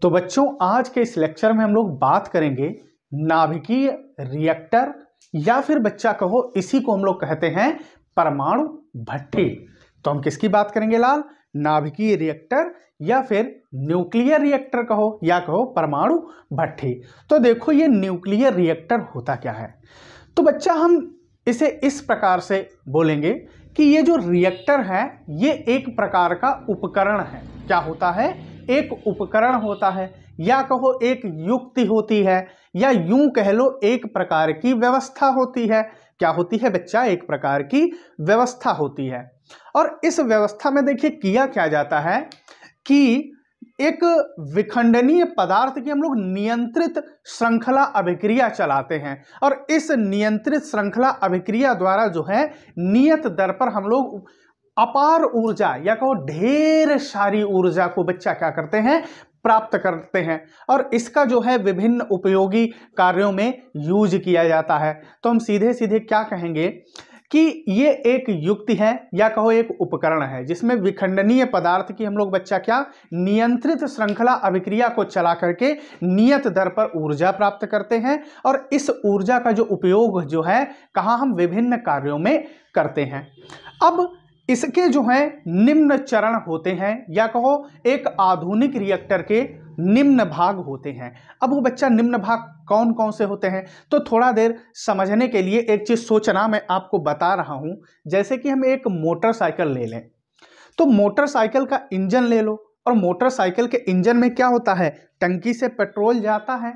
तो बच्चों आज के इस लेक्चर में हम लोग बात करेंगे नाभिकीय रिएक्टर या फिर बच्चा कहो इसी को हम लोग कहते हैं परमाणु भट्ठी। तो हम किसकी बात करेंगे लाल? नाभिकीय रिएक्टर या फिर न्यूक्लियर रिएक्टर कहो या कहो परमाणु भट्ठी। तो देखो ये न्यूक्लियर रिएक्टर होता क्या है। तो बच्चा हम इसे इस प्रकार से बोलेंगे कि ये जो रिएक्टर है ये एक प्रकार का उपकरण है। क्या होता है? एक उपकरण होता है या कहो एक युक्ति होती है या यूं कह लो एक प्रकार की व्यवस्था होती है। क्या होती है बच्चा? एक प्रकार की व्यवस्था होती है। और इस व्यवस्था में देखिए किया क्या जाता है कि एक विखंडनीय पदार्थ की हम लोग नियंत्रित श्रृंखला अभिक्रिया चलाते हैं और इस नियंत्रित श्रृंखला अभिक्रिया द्वारा जो है नियत दर पर हम लोग अपार ऊर्जा या कहो ढेर सारी ऊर्जा को बच्चा क्या करते हैं? प्राप्त करते हैं और इसका जो है विभिन्न उपयोगी कार्यों में यूज किया जाता है। तो हम सीधे सीधे क्या कहेंगे कि ये एक युक्ति है या कहो एक उपकरण है जिसमें विखंडनीय पदार्थ की हम लोग बच्चा क्या नियंत्रित श्रृंखला अभिक्रिया को चला करके नियत दर पर ऊर्जा प्राप्त करते हैं और इस ऊर्जा का जो उपयोग जो है कहाँ हम विभिन्न कार्यों में करते हैं। अब इसके जो है निम्न चरण होते हैं या कहो एक आधुनिक रिएक्टर के निम्न भाग होते हैं। अब वो बच्चा निम्न भाग कौन कौन से होते हैं तो थोड़ा देर समझने के लिए एक चीज सोचना मैं आपको बता रहा हूं। जैसे कि हम एक मोटरसाइकिल ले लें तो मोटरसाइकिल का इंजन ले लो और मोटरसाइकिल के इंजन में क्या होता है? टंकी से पेट्रोल जाता है।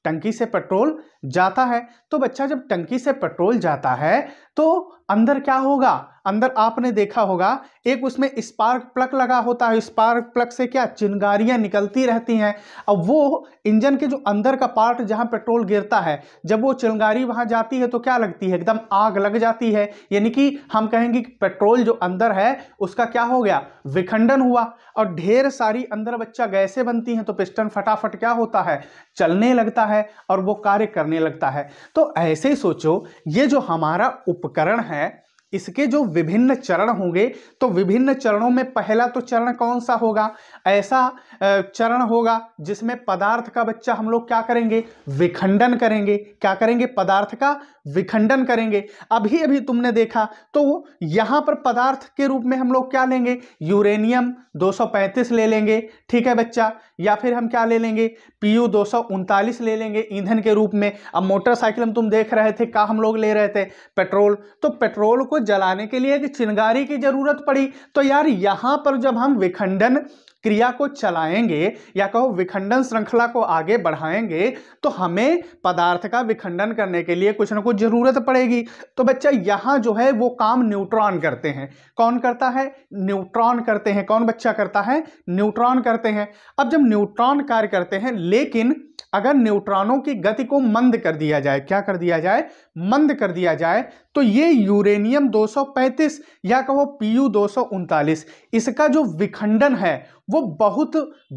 टंकी से पेट्रोल जाता है तो बच्चा जब टंकी से पेट्रोल जाता है तो अंदर क्या होगा? अंदर आपने देखा होगा एक उसमें स्पार्क प्लग लगा होता है। स्पार्क प्लग से क्या चिंगारियां निकलती रहती हैं। अब वो इंजन के जो अंदर का पार्ट जहां पेट्रोल गिरता है जब वो चिंगारी वहां जाती है तो क्या लगती है? एकदम आग लग जाती है। यानी कि हम कहेंगे कि पेट्रोल जो अंदर है उसका क्या हो गया? विखंडन हुआ और ढेर सारी अंदर बच्चा गैसें बनती हैं तो पिस्टन फटाफट क्या होता है? चलने लगता है और वो कार्य करने लगता है। तो ऐसे ही सोचो ये जो हमारा उपकरण है इसके जो विभिन्न चरण होंगे तो विभिन्न चरणों में पहला तो चरण कौन सा होगा? ऐसा चरण होगा जिसमें पदार्थ का बच्चा हम लोग क्या करेंगे? विखंडन करेंगे। क्या करेंगे? पदार्थ का विखंडन करेंगे। अभी अभी तुमने देखा तो यहां पर पदार्थ के रूप में हम लोग क्या लेंगे? यूरेनियम 235 ले लेंगे, ठीक है बच्चा, या फिर हम क्या ले लेंगे? Pu 239 ले लेंगे ईंधन के रूप में। अब मोटरसाइकिल में तुम देख रहे थे क्या हम लोग ले रहे थे? पेट्रोल। तो पेट्रोल को जलाने के लिए एक चिंगारी की जरूरत पड़ी। तो यार यहां पर जब हम विखंडन क्रिया को चलाएंगे या कहो विखंडन श्रृंखला को आगे बढ़ाएंगे तो हमें पदार्थ का विखंडन करने के लिए कुछ ना कुछ जरूरत पड़ेगी। तो बच्चा यहां जो है वो काम न्यूट्रॉन करते हैं। कौन करता है? न्यूट्रॉन करते हैं। कौन बच्चा करता है? न्यूट्रॉन करते हैं। अब जब न्यूट्रॉन कार्य करते हैं लेकिन अगर न्यूट्रॉनों की गति को मंद कर दिया जाए, क्या कर दिया जाए? मंद कर दिया जाए तो ये यूरेनियम 235 या कहो Pu 239 इसका जो विखंडन है वो बहुत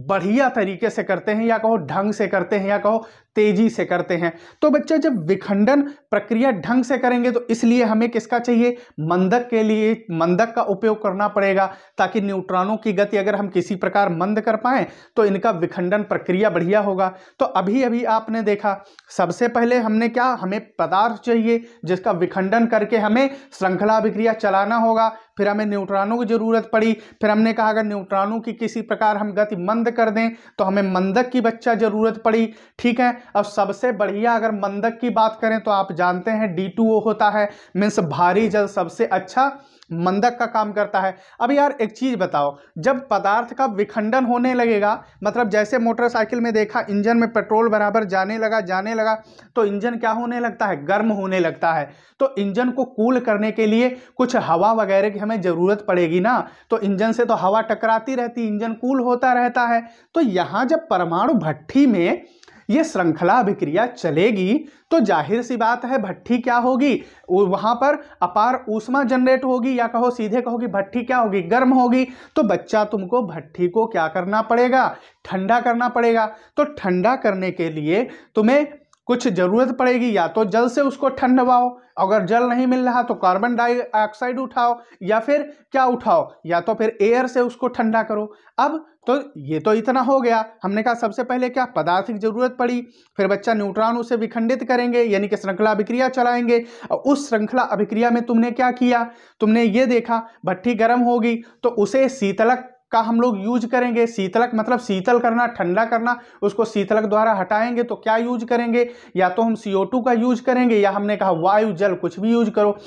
बढ़िया तरीके से करते हैं या कहो ढंग से करते हैं या कहो तेजी से करते हैं। तो बच्चा जब विखंडन प्रक्रिया ढंग से करेंगे तो इसलिए हमें किसका चाहिए? मंदक के लिए मंदक का उपयोग करना पड़ेगा ताकि न्यूट्रॉनों की गति अगर हम किसी प्रकार मंद कर पाएं तो इनका विखंडन प्रक्रिया बढ़िया होगा। तो अभी अभी आपने देखा सबसे पहले हमने क्या? हमें पदार्थ चाहिए जिसका विखंडन करके हमें श्रृंखला अभिक्रिया चलाना होगा। फिर हमें न्यूट्रॉनों की जरूरत पड़ी। फिर हमने कहा अगर न्यूट्रॉनों की किसी प्रकार हम गति मंद कर दें तो हमें मंदक की बच्चा जरूरत पड़ी, ठीक है। अब सबसे बढ़िया अगर मंदक की बात करें तो आप जानते हैं D2O होता है, मीन्स भारी जल सबसे अच्छा मंदक का काम करता है। अब यार एक चीज बताओ, जब पदार्थ का विखंडन होने लगेगा मतलब जैसे मोटरसाइकिल में देखा इंजन में पेट्रोल बराबर जाने लगा तो इंजन क्या होने लगता है? गर्म होने लगता है। तो इंजन को कूल करने के लिए कुछ हवा वगैरह की हमें जरूरत पड़ेगी ना। तो इंजन से तो हवा टकराती रहती, इंजन कूल होता रहता है। तो यहां जब परमाणु भट्ठी में ये श्रृंखला अभिक्रिया चलेगी तो जाहिर सी बात है भट्ठी क्या होगी? वहां पर अपार ऊष्मा जनरेट होगी या कहो सीधे कहो कि भट्ठी क्या होगी? गर्म होगी। तो बच्चा तुमको भट्ठी को क्या करना पड़ेगा? ठंडा करना पड़ेगा। तो ठंडा करने के लिए तुम्हें कुछ जरूरत पड़ेगी या तो जल से उसको ठंडवाओ, अगर जल नहीं मिल रहा तो कार्बन डाइऑक्साइड उठाओ, या फिर क्या उठाओ, या तो फिर एयर से उसको ठंडा करो। अब तो ये तो इतना हो गया। हमने कहा सबसे पहले क्या पदार्थ की जरूरत पड़ी, फिर बच्चा न्यूट्रॉन उसे विखंडित करेंगे यानी कि श्रृंखला अभिक्रिया चलाएंगे, और उस श्रृंखला अभिक्रिया में तुमने क्या किया, तुमने ये देखा भट्ठी गर्म होगी तो उसे शीतलक का हम लोग यूज करेंगे। शीतलक मतलब शीतल करना, ठंडा करना, उसको शीतलक द्वारा हटाएंगे तो क्या यूज करेंगे, या तो हम CO2 का यूज करेंगे या हमने कहा वायु जल कुछ भी यूज करो।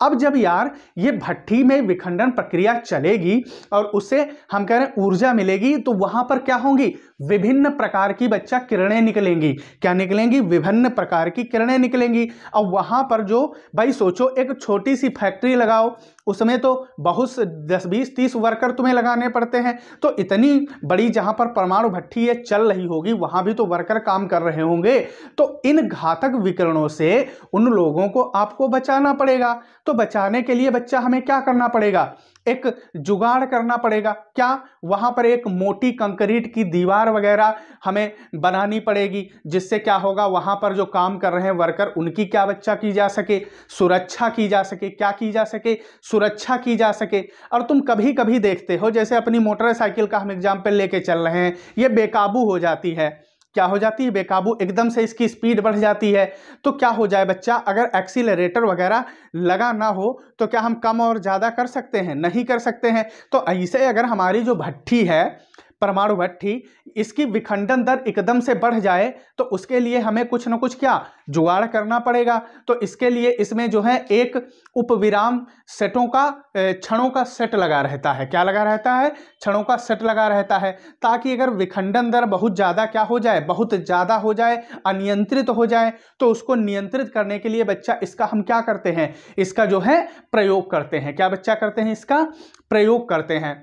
अब जब यार ये भट्ठी में विखंडन प्रक्रिया चलेगी और उससे हम कह रहे हैं ऊर्जा मिलेगी, तो वहां पर क्या होंगी, विभिन्न प्रकार की बच्चा किरणें निकलेंगी। क्या निकलेंगी, विभिन्न प्रकार की किरणें निकलेंगी। अब वहां पर जो भाई सोचो एक छोटी सी फैक्ट्री लगाओ, उसमें तो बहुत 10 20 30 वर्कर तुम्हें लगाने पड़ते हैं, तो इतनी बड़ी जहां पर परमाणु भट्ठी ये चल रही होगी वहां भी तो वर्कर काम कर रहे होंगे। तो इन घातक विकिरणों से उन लोगों को आपको बचाना पड़ेगा। तो बचाने के लिए बच्चा हमें क्या करना पड़ेगा, एक जुगाड़ करना पड़ेगा। क्या, वहां पर एक मोटी कंक्रीट की दीवार वगैरह हमें बनानी पड़ेगी, जिससे क्या होगा, वहां पर जो काम कर रहे हैं वर्कर उनकी क्या बच्चा की जा सके, सुरक्षा की जा सके। क्या की जा सके, सुरक्षा की जा सके। और तुम कभी कभी देखते हो जैसे अपनी मोटरसाइकिल का हम एग्जाम्पल लेके चल रहे हैं, ये बेकाबू हो जाती है। क्या हो जाती है, बेकाबू, एकदम से इसकी स्पीड बढ़ जाती है। तो क्या हो जाए बच्चा, अगर एक्सीलरेटर वगैरह लगा ना हो तो क्या हम कम और ज़्यादा कर सकते हैं, नहीं कर सकते हैं। तो ऐसे अगर हमारी जो भट्ठी है परमाणु भट्ठी, इसकी विखंडन दर एकदम से बढ़ जाए तो उसके लिए हमें कुछ ना कुछ क्या जुगाड़ करना पड़ेगा। तो इसके लिए इसमें जो है एक उपविराम सेटों का क्षणों का सेट लगा रहता है। क्या लगा रहता है, क्षणों का सेट लगा रहता है, ताकि अगर विखंडन दर बहुत ज़्यादा क्या हो जाए, बहुत ज़्यादा हो जाए, अनियंत्रित हो जाए, तो उसको नियंत्रित करने के लिए बच्चा इसका हम क्या करते हैं, इसका जो है प्रयोग करते हैं। क्या बच्चा करते हैं, इसका प्रयोग करते हैं।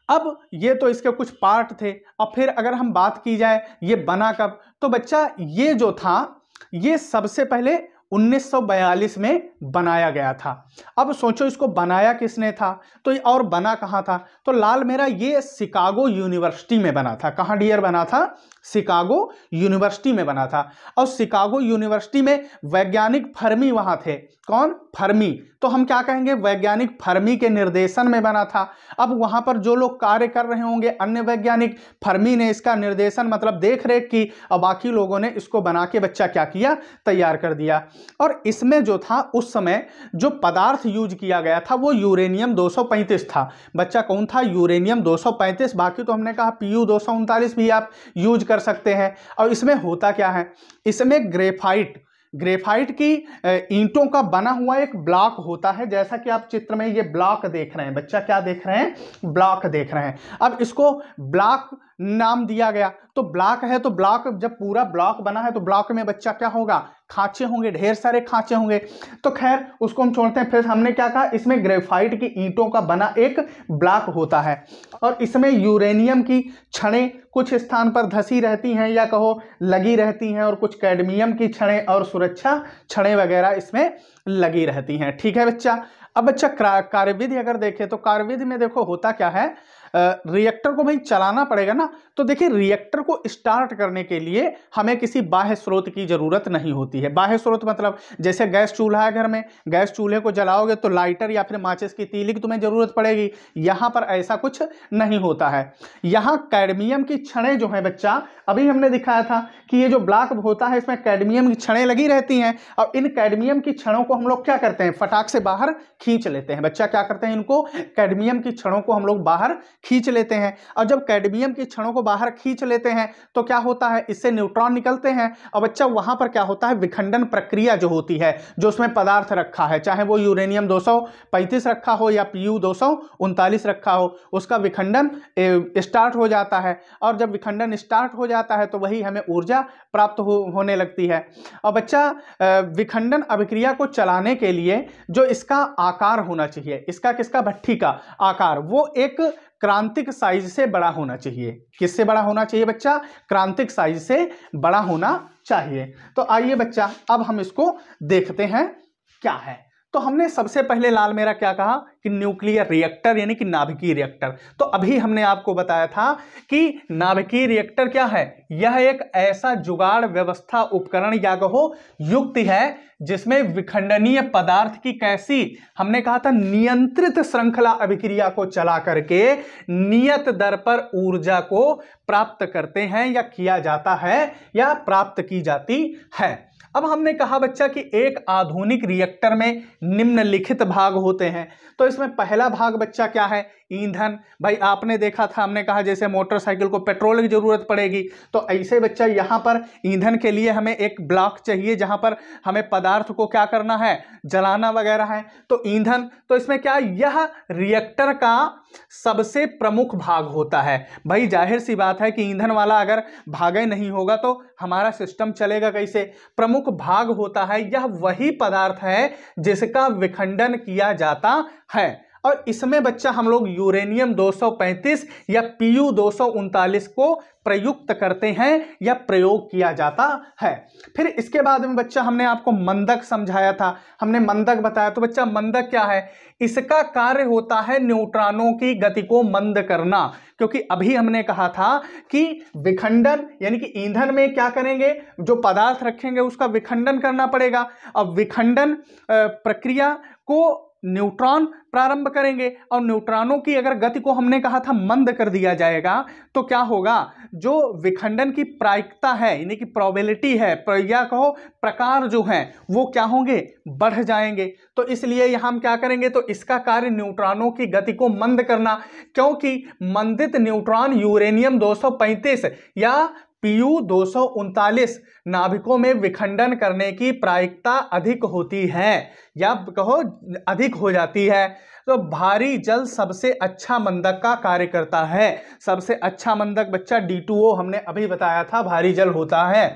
अब ये तो इसके कुछ पार्ट थे। अब फिर अगर हम बात की जाए ये बना कब, तो बच्चा ये जो था ये सबसे पहले 1942 में बनाया गया था। अब सोचो इसको बनाया किसने था, तो ये और बना कहाँ था, तो लाल मेरा ये शिकागो यूनिवर्सिटी में बना था। कहाँ डियर बना था, शिकागो यूनिवर्सिटी में बना था। और शिकागो यूनिवर्सिटी में वैज्ञानिक फर्मी वहाँ थे। कौन, फर्मी। तो हम क्या कहेंगे, वैज्ञानिक फर्मी के निर्देशन में बना था। अब वहाँ पर जो लोग कार्य कर रहे होंगे अन्य वैज्ञानिक, फर्मी ने इसका निर्देशन मतलब देख रेख की, और बाकी लोगों ने इसको बना के बच्चा क्या किया, तैयार कर दिया। और इसमें जो था उस समय जो पदार्थ यूज किया गया था वो यूरेनियम 235 था। बच्चा कौन था, यूरेनियम 235। बाकी तो हमने कहा Pu 239 भी आप यूज कर सकते हैं। और इसमें होता क्या है, इसमें ग्रेफाइट की ईंटों का बना हुआ एक ब्लॉक होता है। जैसा कि आप चित्र में ये ब्लॉक देख रहे हैं, बच्चा क्या देख रहे हैं, ब्लॉक देख रहे हैं। अब इसको ब्लॉक नाम दिया गया। तो ब्लॉक है, तो ब्लॉक जब पूरा ब्लॉक बना है तो ब्लॉक में बच्चा क्या होगा, खांचे होंगे, ढेर सारे खांचे होंगे। तो खैर उसको हम छोड़ते हैं। फिर हमने क्या कहा, इसमें ग्रेफाइट की ईंटों का बना एक ब्लॉक होता है, और इसमें यूरेनियम की छड़ें कुछ स्थान पर धसी रहती हैं या कहो लगी रहती हैं, और कुछ कैडमियम की छड़ें और सुरक्षा छड़ें वगैरह इसमें लगी रहती हैं। ठीक है बच्चा। अब बच्चा कार्यविधि अगर देखें तो कार्यविधि में देखो होता क्या है, रिएक्टर को भाई चलाना पड़ेगा ना। तो देखिए रिएक्टर को स्टार्ट करने के लिए हमें किसी बाह्य स्रोत की जरूरत नहीं होती है। बाह्य स्रोत मतलब जैसे गैस चूल्हा है घर में, गैस चूल्हे को जलाओगे तो लाइटर या फिर माचिस की तीली की तुम्हें जरूरत पड़ेगी। यहाँ पर ऐसा कुछ नहीं होता है। यहाँ कैडमियम की छड़ें जो है बच्चा, अभी हमने दिखाया था कि ये जो ब्लॉक होता है इसमें कैडमियम की छड़ें लगी रहती हैं, और इन कैडमियम की छड़ों को हम लोग क्या करते हैं, फटाक से बाहर खींच लेते हैं। बच्चा क्या करते हैं, इनको कैडमियम की छड़ों को हम लोग बाहर खींच लेते हैं। और जब कैडमियम की छड़ों को बाहर खींच लेते हैं तो क्या होता है, इससे न्यूट्रॉन निकलते हैं। और बच्चा वहां पर क्या होता है, विखंडन प्रक्रिया जो होती है, जो उसमें पदार्थ रखा है, चाहे वो यूरेनियम 235 रखा हो या Pu 239 रखा हो, उसका विखंडन स्टार्ट हो जाता है। और जब विखंडन स्टार्ट हो जाता है तो वही हमें ऊर्जा प्राप्त होने लगती है। और बच्चा विखंडन अभिक्रिया को चलाने के लिए जो इसका आकार होना चाहिए, इसका किसका, भट्ठी का आकार, वो एक क्रांतिक साइज से बड़ा होना चाहिए। किससे बड़ा होना चाहिए बच्चा, क्रांतिक साइज से बड़ा होना चाहिए। तो आइए बच्चा अब हम इसको देखते हैं क्या है। तो हमने सबसे पहले लाल मेरा क्या कहा, कि न्यूक्लियर रिएक्टर यानी कि नाभिकीय रिएक्टर। तो अभी हमने आपको बताया था कि नाभिकीय रिएक्टर क्या है, यह एक ऐसा जुगाड़ व्यवस्था उपकरण या कहो युक्ति है जिसमें विखंडनीय पदार्थ की कैसी, हमने कहा था नियंत्रित श्रृंखला अभिक्रिया को चला करके नियत दर पर ऊर्जा को प्राप्त करते हैं या किया जाता है या प्राप्त की जाती है। अब हमने कहा बच्चा कि एक आधुनिक रिएक्टर में निम्नलिखित भाग होते हैं। तो इसमें पहला भाग बच्चा क्या है, ईंधन। भाई आपने देखा था, हमने कहा जैसे मोटरसाइकिल को पेट्रोल की जरूरत पड़ेगी, तो ऐसे बच्चा यहाँ पर ईंधन के लिए हमें एक ब्लॉक चाहिए जहां पर हमें पदार्थ को क्या करना है, जलाना वगैरह है, तो ईंधन। तो इसमें क्या, यह रिएक्टर का सबसे प्रमुख भाग होता है। भाई जाहिर सी बात है कि ईंधन वाला अगर भागे नहीं होगा तो हमारा सिस्टम चलेगा कैसे। प्रमुख भाग होता है, यह वही पदार्थ है जिसका विखंडन किया जाता है। और इसमें बच्चा हम लोग यूरेनियम 235 या Pu 239 को प्रयुक्त करते हैं या प्रयोग किया जाता है। फिर इसके बाद में बच्चा हमने आपको मंदक समझाया था, हमने मंदक बताया। तो बच्चा मंदक क्या है, इसका कार्य होता है न्यूट्रॉनों की गति को मंद करना, क्योंकि अभी हमने कहा था कि विखंडन यानी कि ईंधन में क्या करेंगे, जो पदार्थ रखेंगे उसका विखंडन करना पड़ेगा। अब विखंडन प्रक्रिया को न्यूट्रॉन प्रारंभ करेंगे और न्यूट्रॉनों की अगर गति को हमने कहा था मंद कर दिया जाएगा तो क्या होगा, जो विखंडन की प्रायिकता है यानी कि प्रोबेबिलिटी है या कहो प्रकार जो हैं वो क्या होंगे, बढ़ जाएंगे। तो इसलिए यहां हम क्या करेंगे, तो इसका कार्य न्यूट्रॉनों की गति को मंद करना, क्योंकि मंदित न्यूट्रॉन यूरेनियम 235 या Pu 239 नाभिकों में विखंडन करने की प्रायिकता अधिक होती है या कहो अधिक हो जाती है। तो भारी जल सबसे अच्छा मंदक का कार्य करता है। सबसे अच्छा मंदक बच्चा D2O हमने अभी बताया था, भारी जल होता है।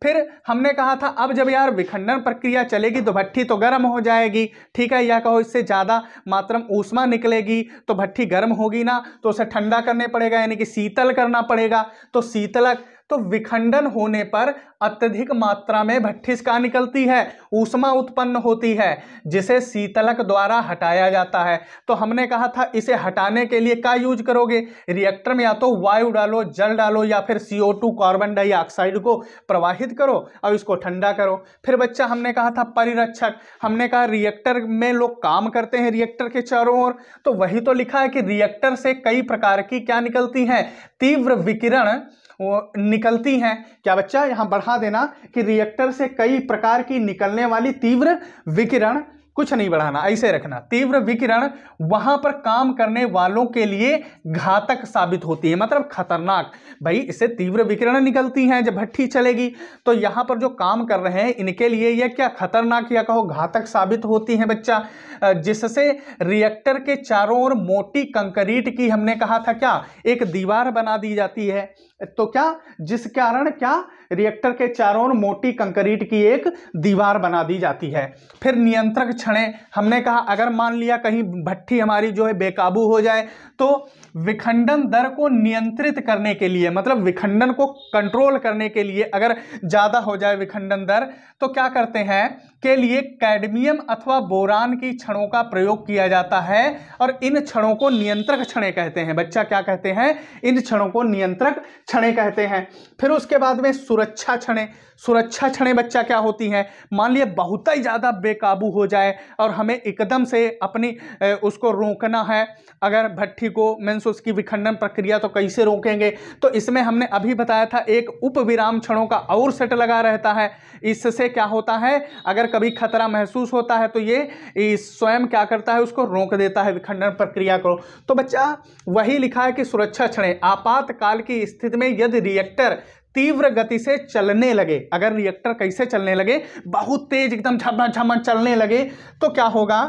फिर हमने कहा था अब जब यार विखंडन प्रक्रिया चलेगी तो भट्ठी तो गर्म हो जाएगी, ठीक है, या कहो इससे ज़्यादा मात्रा में ऊष्मा निकलेगी तो भट्ठी गर्म होगी ना, तो उसे ठंडा करने पड़ेगा यानी कि शीतल करना पड़ेगा। तो शीतलक, तो विखंडन होने पर अत्यधिक मात्रा में भट्ठी का निकलती है, ऊष्मा उत्पन्न होती है जिसे शीतलक द्वारा हटाया जाता है। तो हमने कहा था इसे हटाने के लिए क्या यूज करोगे, रिएक्टर में या तो वायु डालो, जल डालो या फिर CO2 कार्बन डाइऑक्साइड को प्रवाहित करो और इसको ठंडा करो। फिर बच्चा हमने कहा था परिरक्षक, हमने कहा रिएक्टर में लोग काम करते हैं रिएक्टर के चारों ओर, तो वही तो लिखा है कि रिएक्टर से कई प्रकार की क्या निकलती हैं, तीव्र विकिरण वो निकलती हैं। क्या बच्चा यहां बढ़ा देना कि रिएक्टर से कई प्रकार की निकलने वाली तीव्र विकिरण, कुछ नहीं बढ़ाना, ऐसे रखना, तीव्र विकिरण वहां पर काम करने वालों के लिए घातक साबित होती है, मतलब खतरनाक। भाई इससे तीव्र विकिरण निकलती हैं जब भट्ठी चलेगी, तो यहां पर जो काम कर रहे हैं इनके लिए यह क्या खतरनाक या कहो घातक साबित होती हैं बच्चा, जिससे रिएक्टर के चारों ओर मोटी कंक्रीट की हमने कहा था क्या एक दीवार बना दी जाती है। तो क्या, जिस कारण क्या रिएक्टर के चारों ओर मोटी कंक्रीट की एक दीवार बना दी जाती है। फिर नियंत्रक क्षणें, हमने कहा अगर मान लिया कहीं भट्ठी हमारी जो है बेकाबू हो जाए तो विखंडन दर को नियंत्रित करने के लिए, मतलब विखंडन को कंट्रोल करने के लिए अगर ज़्यादा हो जाए विखंडन दर तो क्या करते हैं के लिए कैडमियम अथवा बोरान की क्षणों का प्रयोग किया जाता है और इन क्षणों को नियंत्रक क्षणें कहते हैं। बच्चा क्या कहते हैं, इन क्षणों को नियंत्रक क्षणें कहते हैं। फिर उसके बाद में सुरक्षा क्षणें, सुरक्षा क्षणें बच्चा क्या होती हैं, मान लिया बहुत ही ज़्यादा बेकाबू हो जाए और हमें एकदम से अपनी उसको रोकना है अगर भट्ठी को, मीन्स उसकी विखंडन प्रक्रिया, तो कैसे रोकेंगे। तो इसमें हमने अभी बताया था एक उप विराम क्षणों का और सेट लगा रहता है। इससे क्या होता है, अगर कभी खतरा महसूस होता है तो ये स्वयं क्या करता है, उसको रोक देता है विखंडन प्रक्रिया को। तो बच्चा वही लिखा है कि सुरक्षा क्षणें आपातकाल की स्थिति में यदि रिएक्टर तीव्र गति से चलने लगे, अगर रिएक्टर कैसे चलने लगे, बहुत तेज एकदम झमाझम चलने लगे तो क्या होगा,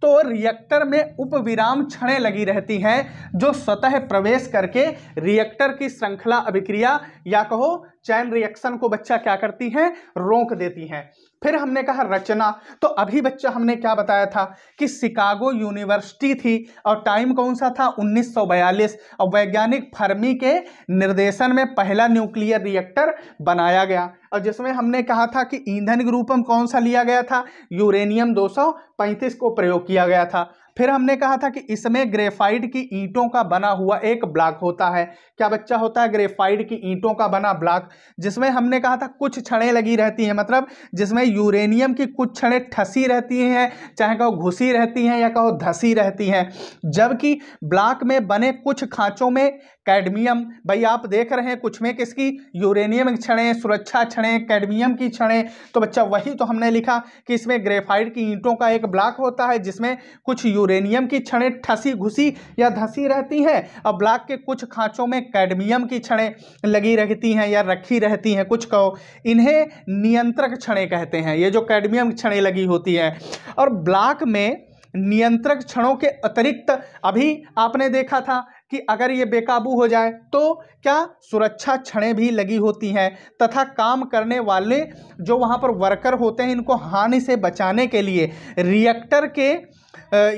तो रिएक्टर में उपविराम क्षणें लगी रहती हैं जो स्वतः प्रवेश करके रिएक्टर की श्रृंखला अभिक्रिया या कहो चैन रिएक्शन को बच्चा क्या करती हैं, रोक देती हैं। फिर हमने कहा रचना, तो अभी बच्चा हमने क्या बताया था कि शिकागो यूनिवर्सिटी थी और टाइम कौन सा था 1942 और वैज्ञानिक फर्मी के निर्देशन में पहला न्यूक्लियर रिएक्टर बनाया गया और जिसमें हमने कहा था कि ईंधन के रूप में कौन सा लिया गया था, यूरेनियम 235 को प्रयोग किया गया था। फिर हमने कहा था कि इसमें ग्रेफाइट की ईंटों का बना हुआ एक ब्लॉक होता है। क्या बच्चा होता है? ग्रेफाइट की ईंटों का बना ब्लॉक, जिसमें हमने कहा था कुछ छड़ें लगी रहती हैं, मतलब जिसमें यूरेनियम की कुछ छड़ें ठसी रहती हैं, चाहे कहो घुसी रहती हैं या कहो धसी रहती हैं, जबकि ब्लॉक में बने कुछ खांचों में कैडमियम, भाई आप देख रहे हैं कुछ में किसकी, यूरेनियम की छड़ें, सुरक्षा छड़ें, कैडमियम की छड़ें। तो बच्चा वही तो हमने लिखा कि इसमें ग्रेफाइट की ईंटों का एक ब्लॉक होता है जिसमें कुछ यूरेनियम की छड़ें ठसी घुसी या धसी रहती हैं, और ब्लॉक के कुछ खांचों में कैडमियम की छड़ें लगी रहती हैं या रखी रहती हैं, कुछ कहो। इन्हें नियंत्रक छड़ें कहते हैं, ये जो कैडमियम की छड़ें लगी होती हैं। और ब्लॉक में नियंत्रक छड़ों के अतिरिक्त अभी आपने देखा था कि अगर ये बेकाबू हो जाए तो क्या सुरक्षा छड़ें भी लगी होती हैं, तथा काम करने वाले जो वहाँ पर वर्कर होते हैं इनको हानि से बचाने के लिए रिएक्टर के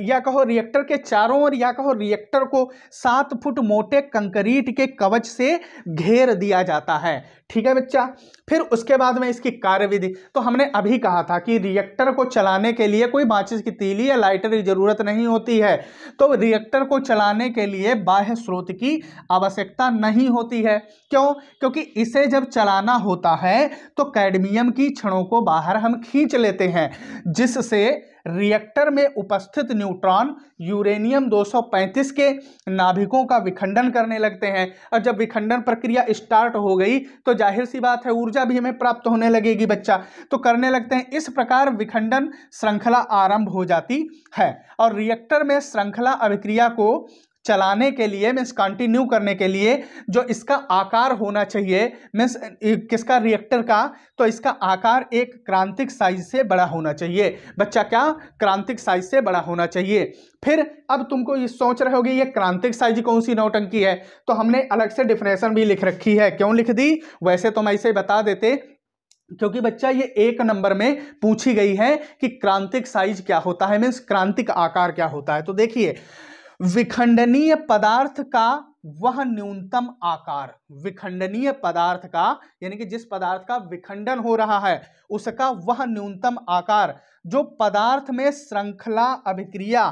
या कहो रिएक्टर के चारों ओर या कहो रिएक्टर को 7 फुट मोटे कंक्रीट के कवच से घेर दिया जाता है। ठीक है बच्चा। फिर उसके बाद में इसकी कार्यविधि, तो हमने अभी कहा था कि रिएक्टर को चलाने के लिए कोई माचिस की तीली या लाइटर की जरूरत नहीं होती है, तो रिएक्टर को चलाने के लिए बाह्य स्रोत की आवश्यकता नहीं होती है। क्यों? क्योंकि इसे जब चलाना होता है तो कैडमियम की छड़ों को बाहर हम खींच लेते हैं, जिससे रिएक्टर में उपस्थित न्यूट्रॉन यूरेनियम 235 के नाभिकों का विखंडन करने लगते हैं, और जब विखंडन प्रक्रिया स्टार्ट हो गई तो जाहिर सी बात है ऊर्जा भी हमें प्राप्त होने लगेगी बच्चा, तो करने लगते हैं। इस प्रकार विखंडन श्रृंखला आरंभ हो जाती है, और रिएक्टर में श्रृंखला अभिक्रिया को चलाने के लिए मीन्स कंटिन्यू करने के लिए जो इसका आकार होना चाहिए मीन्स किसका, रिएक्टर का, तो इसका आकार एक क्रांतिक साइज से बड़ा होना चाहिए बच्चा। क्या? क्रांतिक साइज से बड़ा होना चाहिए। फिर अब तुमको ये सोच रहे होगे ये क्रांतिक साइज कौन सी नौटंकी है, तो हमने अलग से डिफिनेशन भी लिख रखी है। क्यों लिख दी? वैसे तो हम ऐसे बता देते, क्योंकि बच्चा ये 1 नंबर में पूछी गई है कि क्रांतिक साइज क्या होता है, मीन्स क्रांतिक आकार क्या होता है। तो देखिए, विखंडनीय पदार्थ का वह न्यूनतम आकार, विखंडनीय पदार्थ का यानी कि जिस पदार्थ का विखंडन हो रहा है उसका वह न्यूनतम आकार जो पदार्थ में श्रृंखला अभिक्रिया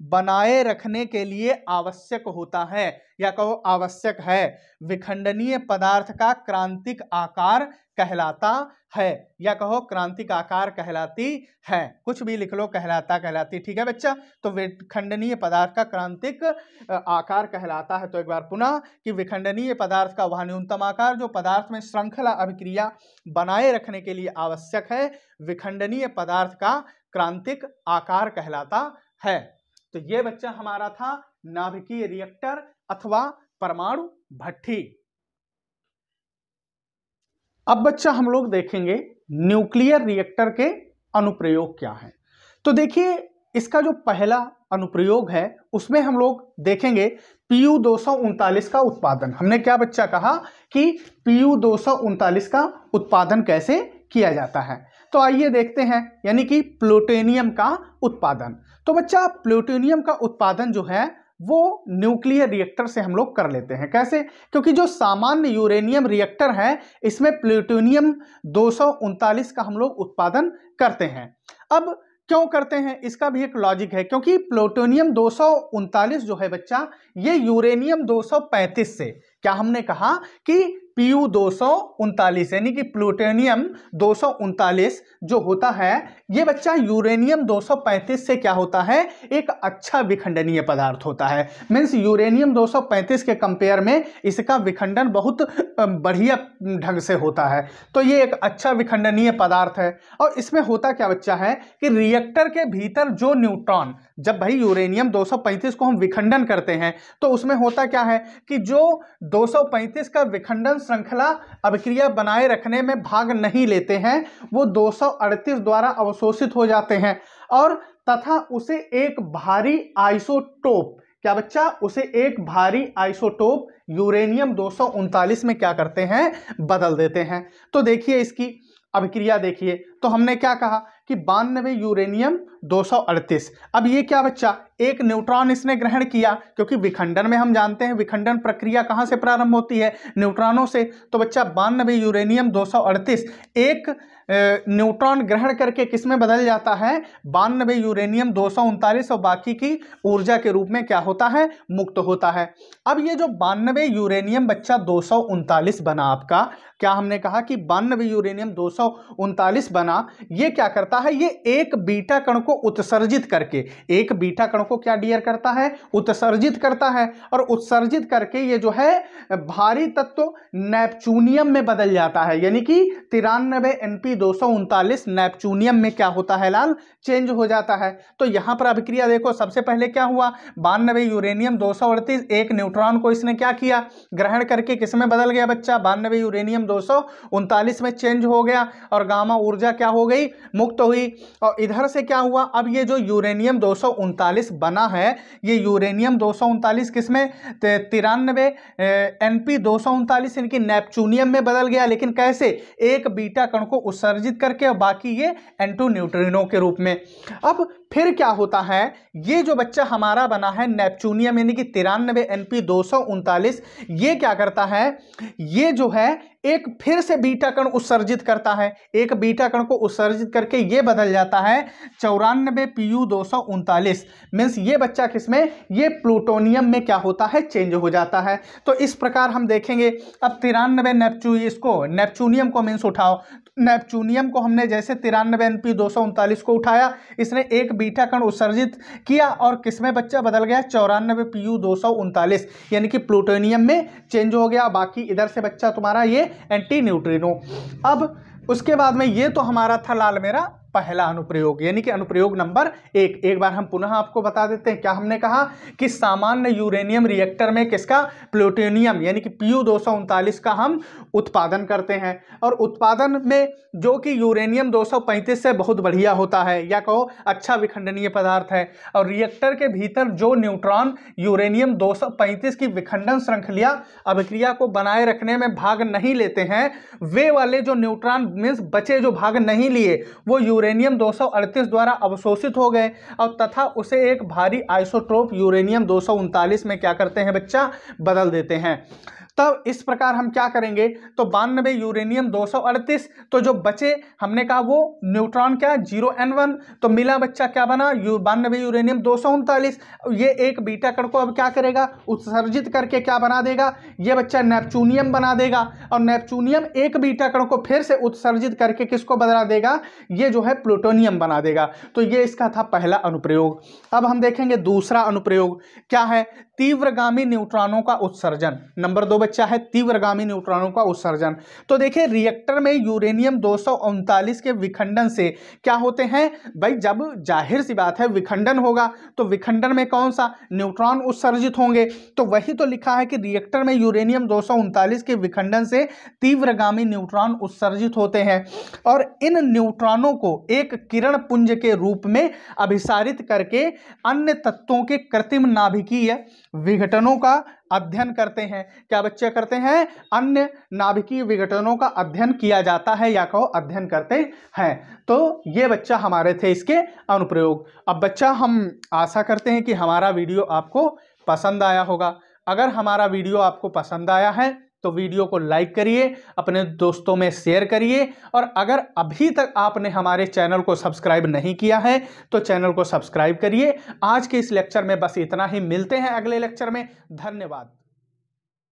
बनाए रखने के लिए आवश्यक होता है या कहो आवश्यक है, विखंडनीय पदार्थ का क्रांतिक आकार कहलाता है या कहो क्रांतिक आकार कहलाती है, कुछ भी लिख लो, कहलाता कहलाती। ठीक है बच्चा। तो विखंडनीय पदार्थ का क्रांतिक आकार कहलाता है। तो एक बार पुनः कि विखंडनीय पदार्थ का वह न्यूनतम आकार जो पदार्थ में श्रृंखला अभिक्रिया बनाए रखने के लिए आवश्यक है, विखंडनीय पदार्थ का क्रांतिक आकार कहलाता है। तो ये बच्चा हमारा था नाभिकीय रिएक्टर अथवा परमाणु भट्ठी। अब बच्चा हम लोग देखेंगे न्यूक्लियर रिएक्टर के अनुप्रयोग क्या हैं। तो देखिए, इसका जो पहला अनुप्रयोग है उसमें हम लोग देखेंगे Pu 239 का उत्पादन। हमने क्या बच्चा कहा कि Pu 239 का उत्पादन कैसे किया जाता है, तो आइए देखते हैं, यानी कि प्लूटोनियम का उत्पादन। तो बच्चा प्लूटोनियम का उत्पादन जो है वो न्यूक्लियर रिएक्टर से हम लोग कर लेते हैं। कैसे? क्योंकि जो सामान्य यूरेनियम रिएक्टर है इसमें प्लूटोनियम 239 का हम लोग उत्पादन करते हैं। अब क्यों करते हैं इसका भी एक लॉजिक है, क्योंकि प्लूटोनियम 239 जो है बच्चा ये यूरेनियम 235 से, क्या हमने कहा कि Pu 239 यानी कि प्लूटोनियम 239 जो होता है ये बच्चा यूरेनियम 235 से क्या होता है, एक अच्छा विखंडनीय पदार्थ होता है। मीन्स यूरेनियम 235 के कंपेयर में इसका विखंडन बहुत बढ़िया ढंग से होता है, तो ये एक अच्छा विखंडनीय पदार्थ है। और इसमें होता क्या बच्चा है कि रिएक्टर के भीतर जो न्यूट्रॉन, जब भाई यूरेनियम 235 को हम विखंडन करते हैं तो उसमें होता क्या है कि जो 235 का विखंडन श्रृंखला अभिक्रिया बनाए रखने में भाग नहीं लेते हैं वो 238 द्वारा अवशोषित हो जाते हैं, और तथा उसे एक भारी आइसोटोप, क्या बच्चा, उसे एक भारी आइसोटोप यूरेनियम 239 में क्या करते हैं, बदल देते हैं। तो देखिए इसकी अभिक्रिया देखिए, तो हमने क्या कहा कि 92 यूरेनियम 238। अब ये क्या बच्चा, एक न्यूट्रॉन इसने ग्रहण किया, क्योंकि विखंडन में हम जानते हैं विखंडन प्रक्रिया कहां से प्रारंभ होती है, न्यूट्रॉनों से। तो बच्चा 92 यूरेनियम 238 एक न्यूट्रॉन ग्रहण करके किसमें बदल जाता है, 92 यूरेनियम 239, और बाकी की ऊर्जा के रूप में क्या होता है, मुक्त होता है। अब ये जो 92 यूरेनियम बच्चा 239 बना आपका, क्या हमने कहा कि 92 यूरेनियम 239 बना, ये क्या करता है, ये एक बीटा कण को उत्सर्जित करके, एक बीटा कण को क्या डियर करता है, उत्सर्जित करता है, और उत्सर्जित करके ये जो है भारी तत्व नेपच्यूनियम में बदल जाता है, यानी कि 93 Np239 नेपच्यूनियम में क्या होता है लाल, चेंज हो जाता है। तो यहां पर अभिक्रिया देखो, सबसे पहले क्या हुआ, 92 यूरेनियम 238 एक न्यूट्रॉन को इसने क्या किया, ग्रहण करके किसमें बदल गया बच्चा, 92 यूरेनियम 239 में चेंज हो गया, और गामा ऊर्जा क्या हो गई, मुक्त हुई। और इधर से क्या हुआ, अब ये जो यूरेनियम 239 बना है, ये यूरेनियम 239 किसमें, 93 Np239 इनकी नेपच्यूनियम में बदल गया, लेकिन कैसे, एक बीटा कण को उत्सर्जित करके, और बाकी ये N2 न्यूट्रिनो के रूप में। अब फिर क्या होता है, ये जो बच्चा हमारा बना है नेपच्यूनियम यानी कि 93 Np239, ये क्या करता है, ये जो है एक फिर से बीटा कण उत्सर्जित करता है, एक बीटा कण को उत्सर्जित करके ये बदल जाता है 94 Pu239, मीन्स ये बच्चा किसमें, ये प्लूटोनियम में क्या होता है, चेंज हो जाता है। तो इस प्रकार हम देखेंगे। अब 93 इसको नेपच्यूनियम को मीन्स उठाओ, नेपच्यूनियम को हमने जैसे 93 Np239 को उठाया, इसने एक बीटा कण उत्सर्जित किया और किसमें बच्चा बदल गया, 94 Pu239 यानी कि प्लूटोनियम में चेंज हो गया। बाकी इधर से बच्चा तुम्हारा ये एंटी न्यूट्रिनो। अब उसके बाद में ये तो हमारा था लाल मेरा पहला अनुप्रयोग, यानी कि अनुप्रयोग नंबर 1। एक बार हम पुनः आपको बता देते हैं, क्या हमने कहा कि सामान्य यूरेनियम रिएक्टर में किसका, प्लूटोनियम यानी कि Pu239 का हम उत्पादन करते हैं, और उत्पादन में जो कि यूरेनियम 235 से बहुत बढ़िया होता है, या कहो अच्छा विखंडनीय पदार्थ है। और रिएक्टर के भीतर जो न्यूट्रॉन यूरेनियम 235 की विखंडन श्रृंखला अभिक्रिया को बनाए रखने में भाग नहीं लेते हैं, वे वाले जो न्यूट्रॉन मीन्स बचे जो भाग नहीं लिए, वो यूरेनियम 238 द्वारा अवशोषित हो गए, और तथा उसे एक भारी आइसोटोप यूरेनियम 239 में क्या करते हैं बच्चा, बदल देते हैं। तब इस प्रकार हम क्या करेंगे, तो 92 यूरेनियम 238, तो जो बचे हमने कहा वो न्यूट्रॉन क्या, 0N1, तो मिला बच्चा क्या बना, 92 यूरेनियम 239। ये एक बीटा कण को अब क्या करेगा, उत्सर्जित करके क्या बना देगा, ये बच्चा नेपच्यूनियम बना देगा, और नेपच्यूनियम एक बीटा कण को फिर से उत्सर्जित करके किसको बदला देगा, ये जो है प्लूटोनियम बना देगा। तो ये इसका था पहला अनुप्रयोग। अब हम देखेंगे दूसरा अनुप्रयोग क्या है, तीव्रगामी न्यूट्रॉनों का उत्सर्जन। नंबर 2 बच्चा है तीव्रगामी न्यूट्रॉनों का उत्सर्जन। तो देखिए रिएक्टर में यूरेनियम 239 के विखंडन से क्या होते हैं भाई, जब जाहिर सी बात है विखंडन होगा तो विखंडन में कौन सा, न्यूट्रॉन उत्सर्जित होंगे। तो वही तो लिखा है कि रिएक्टर में यूरेनियम 239 के विखंडन से तीव्रगामी न्यूट्रॉन उत्सर्जित होते हैं, और इन न्यूट्रॉनों को एक किरण पुंज के रूप में अभिसारित करके अन्य तत्वों के कृत्रिम नाभिकीय विघटनों का अध्ययन करते हैं। क्या बच्चे करते हैं, अन्य नाभिकीय विघटनों का अध्ययन किया जाता है, या कहो अध्ययन करते हैं। तो ये बच्चा हमारे थे इसके अनुप्रयोग। अब बच्चा हम आशा करते हैं कि हमारा वीडियो आपको पसंद आया होगा। अगर हमारा वीडियो आपको पसंद आया है तो वीडियो को लाइक करिए, अपने दोस्तों में शेयर करिए, और अगर अभी तक आपने हमारे चैनल को सब्सक्राइब नहीं किया है तो चैनल को सब्सक्राइब करिए। आज के इस लेक्चर में बस इतना ही, मिलते हैं अगले लेक्चर में। धन्यवाद।